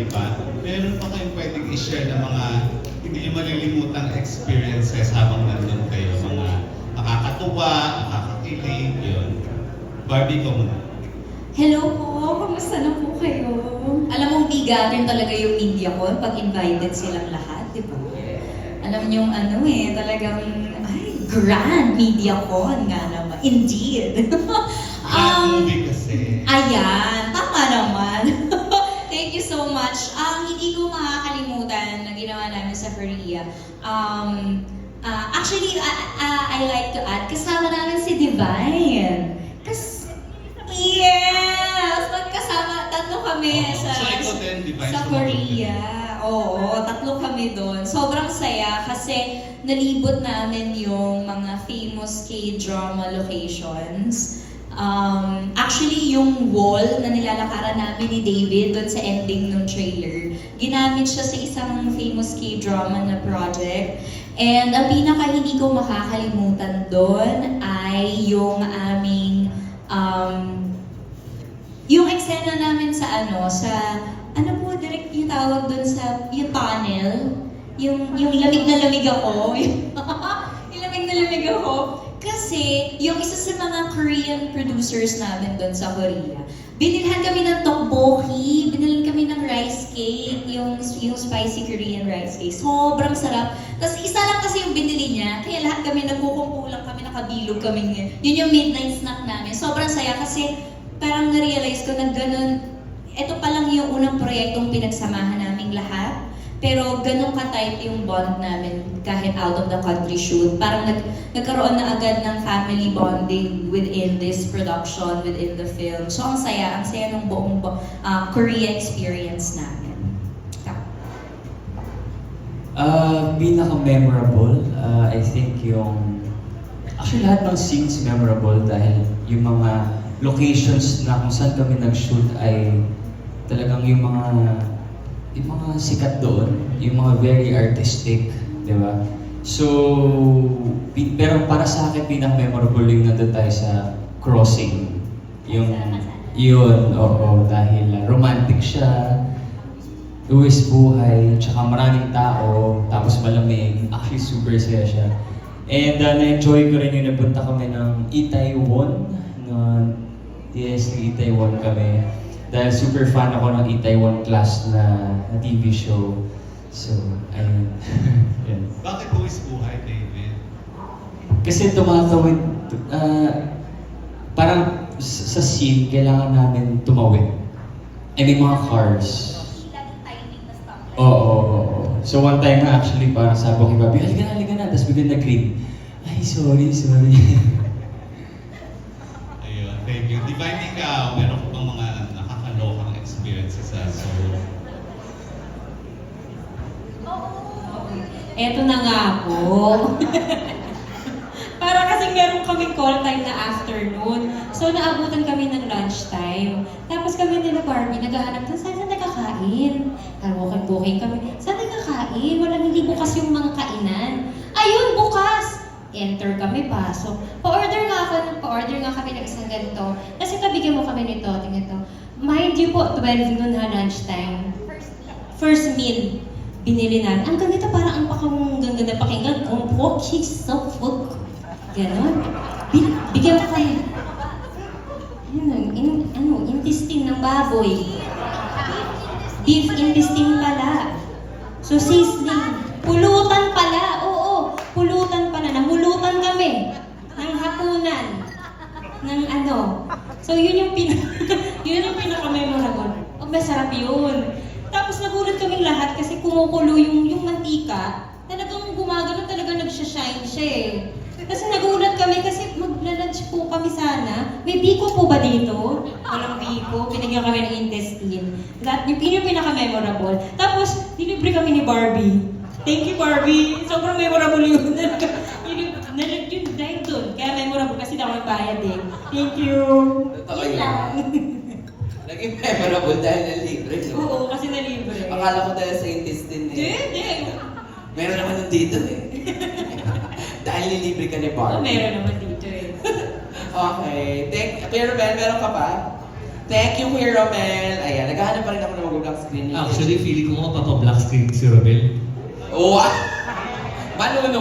Diba? Meron pa kayong pwedeng i-share ng mga hindi nyo malilimutang experiences habang nandun kayo, mga nakakatuwa, nakakakilig, yun. Barbie, ko muna. Hello po, kamusta na po kayo? Alam mong bigatin talaga yung media ko pag invited silang lahat, di ba? Alam niyong talagang, grand media con nga naman. Indeed. Movie kasi. Ayan, tama naman. Thank you so much. Hindi ko makakalimutan na ginawa namin sa Korea. Actually, I like to add, kasama namin si Divine. Yes! Magkasama, tatlo kami So, ikaw din, Divine, sa Korea. Oo, tatlo kami doon. Sobrang saya kasi nalibot namin yung mga famous K-drama locations. Actually, yung wall na nilalakaran namin ni David doon sa ending ng trailer, ginamit siya sa isang famous K-drama na project. And ang pinaka hindi ko makakalimutan doon ay yung aming yung eksena namin sa direct yung tawag doon sa yung tunnel, yung lamig na lamig ako, yung lamig na lamig ako. Kasi yung isa sa mga Korean producers namin doon sa Korea, binilhan kami ng tteokbokki, binilhan kami ng rice cake, yung spicy Korean rice cake. Sobrang sarap. Tapos isa lang kasi yung binili niya, kaya lahat kami nagkukumpulang kami, nakabilog kami. Yun yung midnight snack namin. Sobrang saya kasi parang na-realize ko na ganun, ito pa lang yung unang proyektong pinagsamahan naming lahat. Pero ganun ka-tight yung bond namin kahit out of the country shoot. Parang nagkaroon na agad ng family bonding within this production, within the film. So ang saya ng buong Korea experience namin. Pinaka-memorable, I think yung... Actually lahat ng scenes memorable dahil yung mga locations na kung saan kami nag-shoot ay talagang yung mga sikat doon, yung mga very artistic, di ba? So, pero para sa akin, pinaka-memorable yung nandun tayo sa crossing. Yun, oo, dahil romantic siya, luwis buhay, tsaka maraming tao, tapos malamig, actually super saya siya. And na-enjoy ko rin yung napunta kami ng Itaewon, yes, Itaewon kami. Dahil super fan ako ng Itaewon Class na TV show. So, ayun. Yan. Bakit buwis buhay, David? Kasi tumatawid, parang sa scene, kailangan namin tumawid. And may mga cars. Oo. So one time na actually, parang sabi ko kay Bobby, halika na. Tapos biglang nag-green. Ay, sorry. Ayun, thank you. Divine, ikaw, meron ko bang mga nakakalokang experiences sa Seoul? Eto na nga po. Para kasi meron kaming call time na afternoon. So naabutan kami ng lunchtime. Tapos kami nila Barbie, naghahanap na saan nakakain. Booking kami. Saan nakakain? Walang hindi bukas yung mga kainan. Ayun, bukas! Enter kami, pasok. Pa-order nga kami ng isang ganito. Kasi bigyan mo kami nito, tingnan to. Mind you po, 12 noon na lunchtime. First meal. Binili namin. Ang ganito parang ang ganda pakinggan. Kumpoki sa food. Ganon. Bigyan mo kami. Intestine ng baboy. Beef intestine pala. So sizzling. Pulutan pala. Oo, pulutan pala. Namulutan kami. Ng hapunan. So yun yung pinaka-memorable. Masarap yun. Tapos nagulat kaming lahat kasi kumukulo yung mantika. Talagang gumagano, talagang nagsha-shine siya eh. Kasi nagulat kami kasi magla-lunch po kami sana. May biko po ba dito? Walang biko. Binigyan kami ng intestine. Yung pinaka-memorable. Tapos, dilibre kami ni Barbie. Thank you, Barbie. Sobrang memorable yun. Yun dahil dun. Kaya memorable kasi daw nagbayad eh. Thank you. Totoo Yun yun. lang. Naging memorable dahil nalibre. Oo, kasi nalibre. Akala ko dahil sa intestine eh. Hindi. Meron naman nun dito eh. Dahil nilibre ka ni Oo, Barbie. meron naman dito eh. Okay. Pero Ben, meron ka pa? Thank you, Kuya Romel. Ayan, naghahanap pa rin ako ng mag-black screen. Actually, feeling ko mapapa-black screen si Robel. Oh, Manuno.